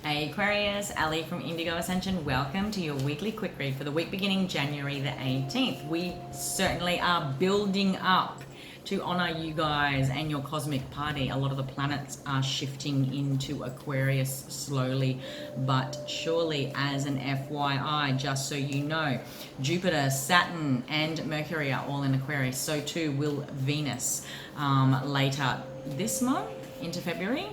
Hey Aquarius, Ali from Indigo Ascension. Welcome to your weekly quick read for the week beginning January the 18th. We certainly are building up to honor you guys and your cosmic party. A lot of the planets are shifting into Aquarius slowly but surely. As an FYI, just so you know, Jupiter, Saturn and Mercury are all in Aquarius. So too will Venus later this month into February.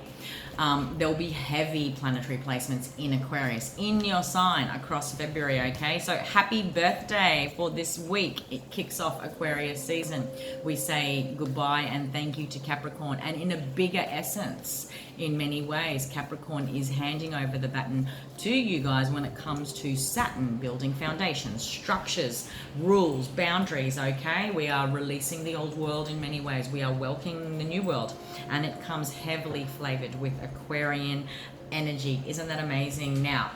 There'll be heavy planetary placements in Aquarius in your sign across February, okay? So happy birthday for this week. It kicks off Aquarius season. We say goodbye and thank you to Capricorn. And in a bigger essence, in many ways, Capricorn is handing over the baton to you guys when it comes to Saturn, building foundations, structures, rules, boundaries, okay? We are releasing the old world in many ways. We are welcoming the new world. And it comes heavily flavored with Aquarian energy. Isn't that amazing? Now,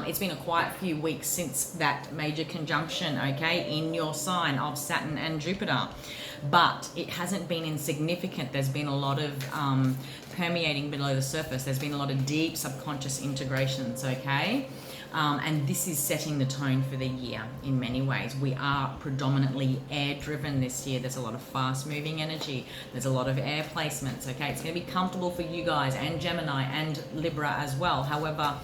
it's been a quiet few weeks since that major conjunction, okay, in your sign of Saturn and Jupiter. But it hasn't been insignificant. There's been a lot of permeating below the surface. There's been a lot of deep subconscious integrations, okay? And this is setting the tone for the year in many ways. We are predominantly air driven this year. There's a lot of fast moving energy. There's a lot of air placements, okay? It's going to be comfortable for you guys and Gemini and Libra as well. However,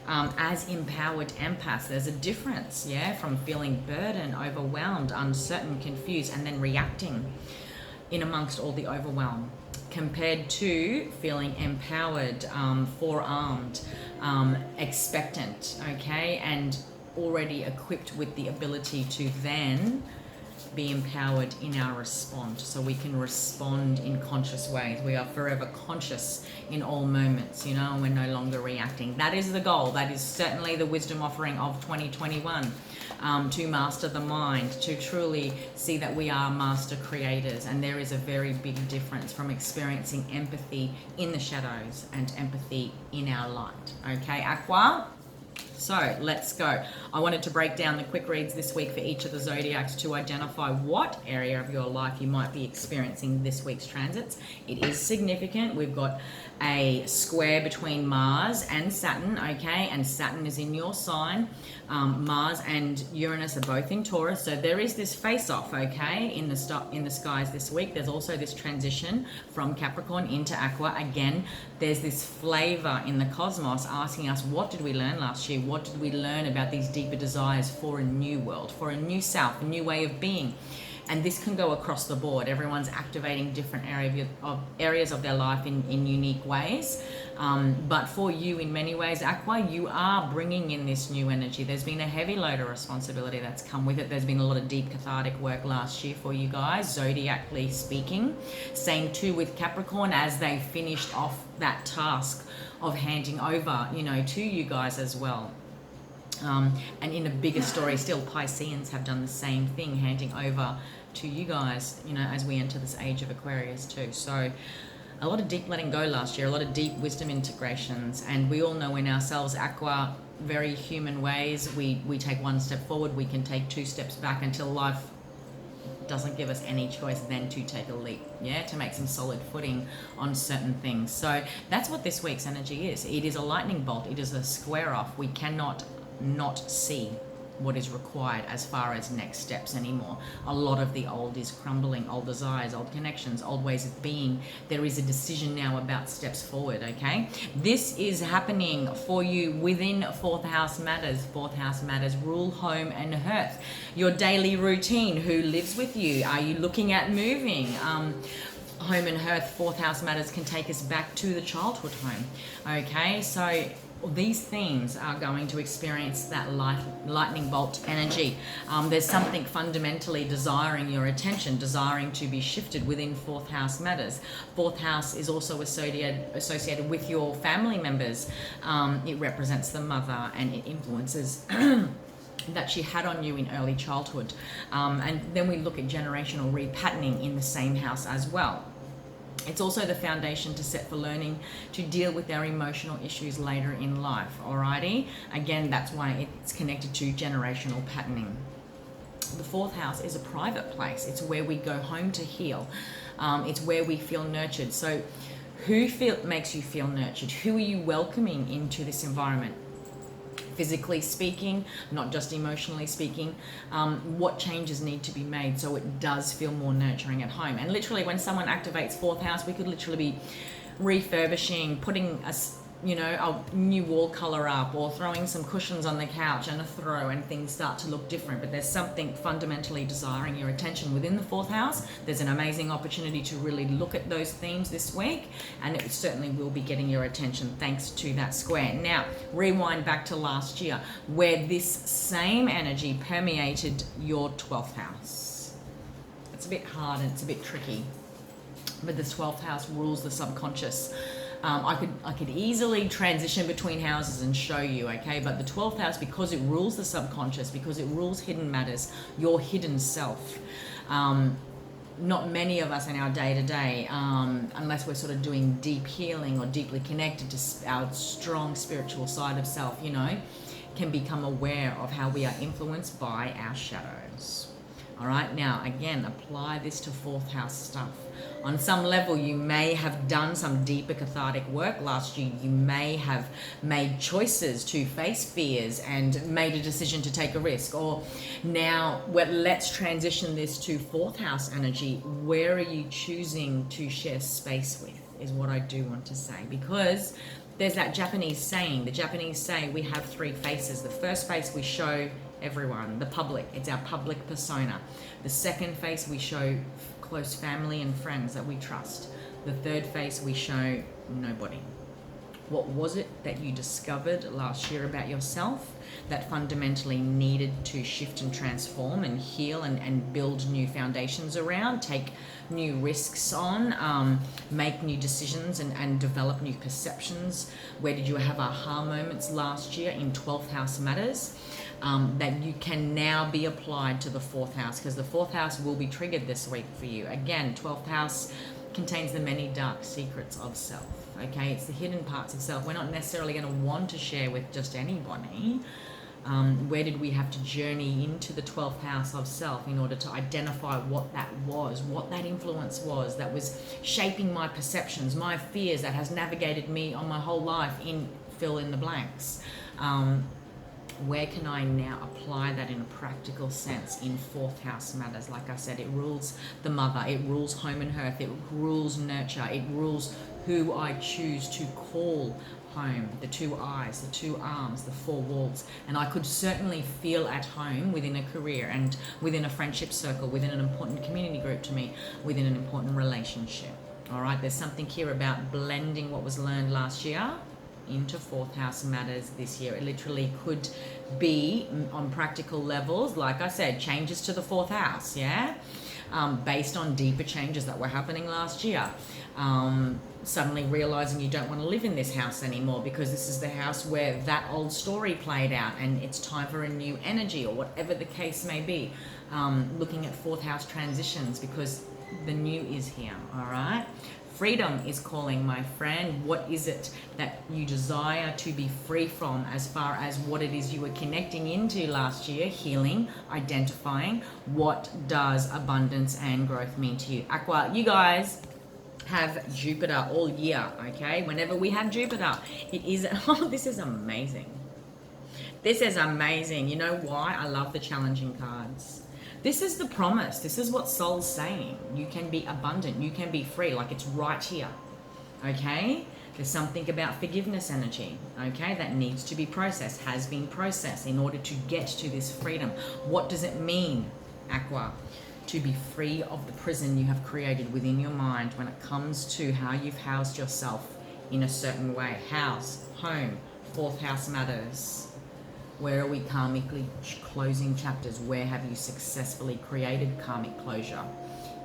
as empowered empaths, there's a difference, yeah, from feeling burdened, overwhelmed, uncertain, confused, and then reacting in amongst all the overwhelm, compared to feeling empowered, forearmed, expectant, okay, and already equipped with the ability to then be empowered in our response, so we can respond in conscious ways. We are forever conscious in all moments, you know, and we're no longer reacting. That is the goal. That is certainly the wisdom offering of 2021, to master the mind, to truly see that we are master creators. And there is a very big difference from experiencing empathy in the shadows and empathy in our light. Okay, Aqua? So let's go. I wanted to break down the quick reads this week for each of the zodiacs to identify what area of your life you might be experiencing this week's transits. It is significant. We've got a square between Mars and Saturn, okay? And Saturn is in your sign. Mars and Uranus are both in Taurus. So there is this face-off, okay, in the skies this week. There's also this transition from Capricorn into Aqua. Again, there's this flavor in the cosmos asking us, what did we learn last year? What did we learn about these deeper desires for a new world, for a new self, a new way of being? And this can go across the board. Everyone's activating different areas of their life in unique ways. But for you, in many ways, Aqua, you are bringing in this new energy. There's been a heavy load of responsibility that's come with it. There's been a lot of deep cathartic work last year for you guys, zodiacally speaking. Same too with Capricorn, as they finished off that task of handing over, you know, to you guys as well. And in a bigger story still, Pisceans have done the same thing, handing over to you guys, you know, as we enter this age of Aquarius too. So a lot of deep letting go last year, a lot of deep wisdom integrations. And we all know in ourselves, Aqua, very human ways. We take one step forward, we can take two steps back until life doesn't give us any choice then to take a leap, yeah, to make some solid footing on certain things. So that's what this week's energy is. It is a lightning bolt. It is a square off. We cannot not see what is required as far as next steps anymore. A lot of the old is crumbling, old desires, old connections, old ways of being. There is a decision now about steps forward, okay? This is happening for you within fourth house matters. Fourth house matters rule home and hearth. Your daily routine, who lives with you? Are you looking at moving? Home and hearth, fourth house matters can take us back to the childhood home, okay? So these themes are going to experience that lightning bolt energy. There's something fundamentally desiring your attention, desiring to be shifted within fourth house matters. Fourth house is also associated with your family members. It represents the mother, and it influences that she had on you in early childhood. And then we look at generational repatterning in the same house as well. It's also the foundation to set for learning to deal with our emotional issues later in life, alrighty? Again, that's why it's connected to generational patterning. The fourth house is a private place. It's where we go home to heal. It's where we feel nurtured. So Who makes you feel nurtured? Who are you welcoming into this environment? Physically speaking, not just emotionally speaking. What changes need to be made so it does feel more nurturing at home? And literally, when someone activates fourth house, we could literally be refurbishing, putting a new wall color up, or throwing some cushions on the couch and a throw, and things start to look different. But there's something fundamentally desiring your attention within the fourth house. There's an amazing opportunity to really look at those themes this week, and it certainly will be getting your attention thanks to that square. Now, rewind back to last year, where this same energy permeated your 12th house. It's a bit hard and it's a bit tricky, but the 12th house rules the subconscious. I could easily transition between houses and show you, okay? But the 12th house, because it rules the subconscious, because it rules hidden matters, your hidden self. Not many of us in our day-to-day, unless we're sort of doing deep healing or deeply connected to our strong spiritual side of self, can become aware of how we are influenced by our shadows. All right, now again, apply this to fourth house stuff. On some level, you may have done some deeper cathartic work last year. You may have made choices to face fears and made a decision to take a risk. Or now, let's transition this to fourth house energy. Where are you choosing to share space with, is what I do want to say. Because there's that Japanese saying. The Japanese say we have three faces. The first face we show everyone, the public. It's our public persona. The second face we show close family and friends that we trust. The third face we show nobody. What was it that you discovered last year about yourself that fundamentally needed to shift and transform and heal and build new foundations around, take new risks on, make new decisions and develop new perceptions? Where did you have aha moments last year in 12th house matters? That you can now be applied to the fourth house, because the fourth house will be triggered this week for you. Again, 12th house contains the many dark secrets of self. Okay, it's the hidden parts of self. We're not necessarily going to want to share with just anybody. Where did we have to journey into the 12th house of self in order to identify what that was, what that influence was that was shaping my perceptions, my fears, that has navigated me on my whole life in fill in the blanks. Where can I now apply that in a practical sense in fourth house matters? Like I said, it rules the mother, it rules home and hearth, it rules nurture, it rules who I choose to call home, the two eyes, the two arms, the four walls. And I could certainly feel at home within a career and within a friendship circle, within an important community group to me, within an important relationship. All right, there's something here about blending what was learned last year into fourth house matters this year. It literally could be on practical levels, like I said, changes to the fourth house, based on deeper changes that were happening last year. Suddenly realizing you don't want to live in this house anymore because this is the house where that old story played out and it's time for a new energy, or whatever the case may be. Looking at fourth house transitions because the new is here. All right, freedom is calling, my friend. What is it that you desire to be free from, as far as what it is you were connecting into last year? Healing, identifying what does abundance and growth mean to you. Aqua, you guys have Jupiter all year, okay? Whenever we have Jupiter, it is, oh, this is amazing. This is amazing. You know why? I love the challenging cards. This is the promise. This is what soul's saying. You can be abundant. You can be free. Like, it's right here. Okay? There's something about forgiveness energy, okay, that needs to be processed, has been processed in order to get to this freedom. What does it mean, Aqua, to be free of the prison you have created within your mind when it comes to how you've housed yourself in a certain way? House, home, fourth house matters. Where are we karmically closing chapters? Where have you successfully created karmic closure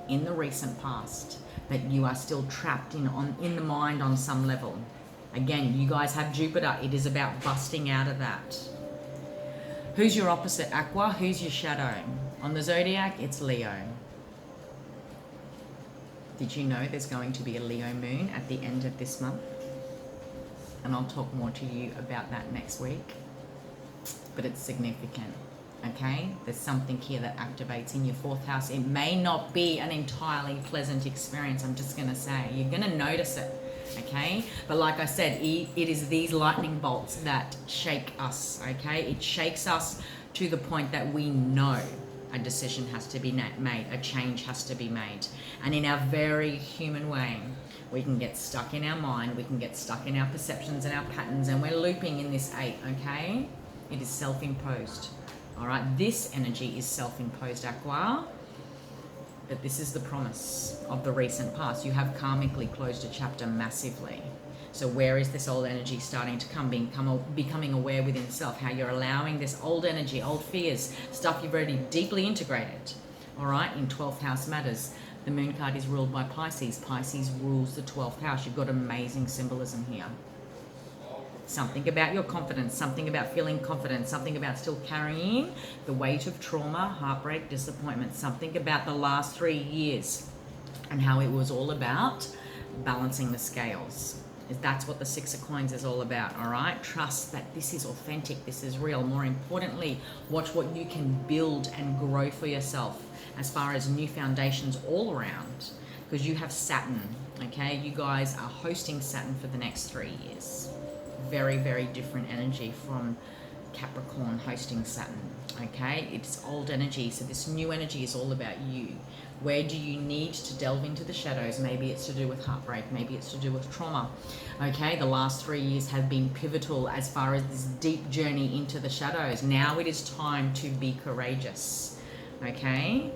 in the recent past that you are still trapped in the mind on some level? Again, you guys have Jupiter. It is about busting out of that. Who's your opposite, Aqua? Who's your shadow? On the zodiac, it's Leo. Did you know there's going to be a Leo moon at the end of this month? And I'll talk more to you about that next week. But it's significant, okay? There's something here that activates in your fourth house. It may not be an entirely pleasant experience, I'm just gonna say. You're gonna notice it. okay? But like I said, it is these lightning bolts that shake us, okay? It shakes us to the point that we know a decision has to be made, a change has to be made. And in our very human way, we can get stuck in our mind, we can get stuck in our perceptions and our patterns, and we're looping in this 8, okay? It is self-imposed, all right? This energy is self-imposed, Aqua. But this is the promise of the recent past. You have karmically closed a chapter massively. So where is this old energy starting to becoming aware within self? How you're allowing this old energy, old fears, stuff you've already deeply integrated, all right, in 12th house matters. The moon card is ruled by Pisces. Pisces rules the 12th house. You've got amazing symbolism here. Something about your confidence, something about feeling confident, something about still carrying the weight of trauma, heartbreak, disappointment, something about the last 3 years and how it was all about balancing the scales. That's what the 6 of coins is all about, all right? Trust that this is authentic, this is real. More importantly, watch what you can build and grow for yourself as far as new foundations all around, because you have Saturn, okay? You guys are hosting Saturn for the next 3 years. Very, very different energy from Capricorn hosting Saturn, okay? It's old energy, so this new energy is all about you. Where do you need to delve into the shadows? Maybe it's to do with heartbreak, maybe it's to do with trauma, okay? The last 3 years have been pivotal as far as this deep journey into the shadows. Now it is time to be courageous, okay?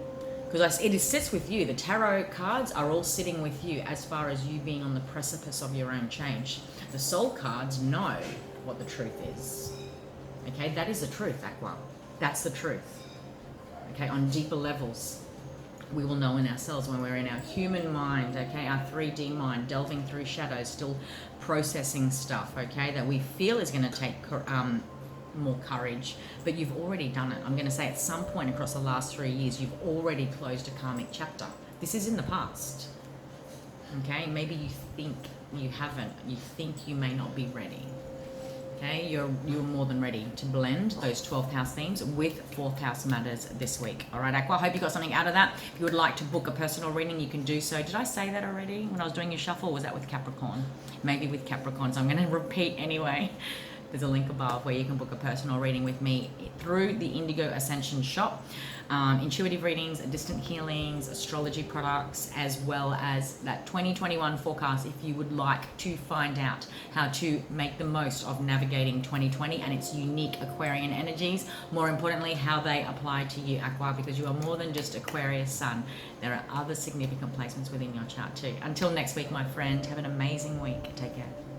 Because it sits with you. The tarot cards are all sitting with you as far as you being on the precipice of your own change. The soul cards know what the truth is. Okay, that is the truth, Aqua. That's the truth. Okay, on deeper levels, we will know in ourselves when we're in our human mind, okay, our 3D mind, delving through shadows, still processing stuff, okay, that we feel is going to take more courage, but you've already done it. I'm going to say at some point across the last 3 years, you've already closed a karmic chapter. This is in the past, okay? Maybe you think you haven't. You think you may not be ready, okay? You're more than ready to blend those 12th house themes with 4th house matters this week. All right, Aqua, I hope you got something out of that. If you would like to book a personal reading, you can do so. Did I say that already when I was doing your shuffle? Or was that with Capricorn? Maybe with Capricorn, so I'm going to repeat anyway. There's a link above where you can book a personal reading with me through the Indigo Ascension shop. Intuitive readings, distant healings, astrology products, as well as that 2021 forecast if you would like to find out how to make the most of navigating 2020 and its unique Aquarian energies. More importantly, how they apply to you, Aqua, because you are more than just Aquarius Sun. There are other significant placements within your chart too. Until next week, my friend, have an amazing week. Take care.